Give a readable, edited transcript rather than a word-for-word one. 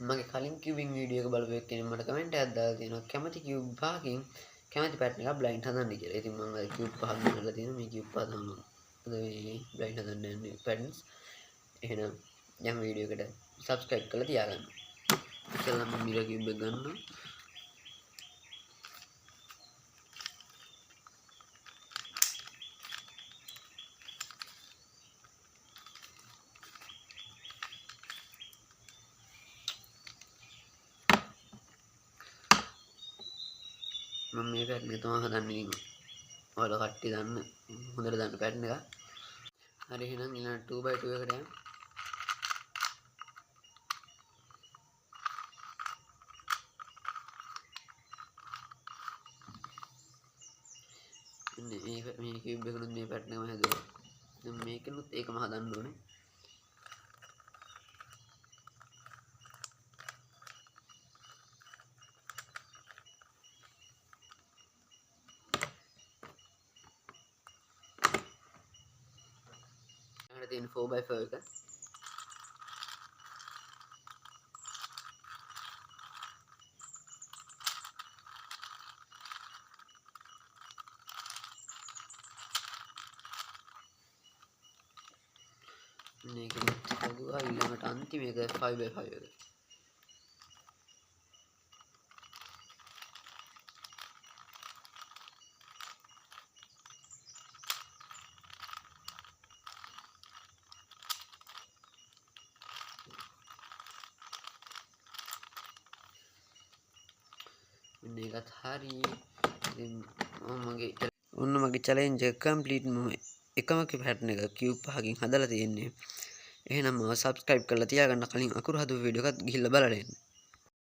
මගේ කලින් කියුබින් වීඩියෝ එක බලපු එක්කෙනෙක් මට කමෙන්ට් එකක් දාලා තියෙනවා කැමති කියුබ් පහකින් කැමති පැටර්න් එකක් බ්ලයින්ඩ් හදන්න කියලා. ඉතින් මම අද කියුබ් පහක් ගන්නලා තියෙනවා. මේ කියුබ් පහ තමයි අද මේ බ්ලයින්ඩ් හදන්න යන්නේ පැටර්න්ස්. එහෙනම් යම් වීඩියෝ එකට subscribe කරලා තියාගන්න. ඉතින් මම මිරර් කියුබ් එක ගන්නවා. මම මේ පැටර්න් එක තමයි හදන්නේ ඉතින්. ඔයාලා කට්ටිය දන්න හොඳට දන්න පැටර්න් එක. හරි එහෙනම් ඊළඟ 2x2 එකට යමු. මේ කියුබ් එකනුත් මේ පැටර්න් එකම හැදුවා. දැන් මේකනුත් ඒකම හදන්න ඕනේ. ඊළඟට තියෙන 4x4 එක. මේකත් හදුවා. ඊළඟට අන්තිම එක 5x5 එක. මේකත් හරි. ඉතින් මගේ චැලෙන්ජ් එක කම්ප්ලීට්. මම එකම පැටර්න් එක කියුබ් පහකින් හදලා තියෙන්නේ. එහෙනම් මම subscribe කරලා තියාගන්න. කලින් අකුරු හදපු වීඩියෝ එකත් ගිහිල්ලා බලන්න.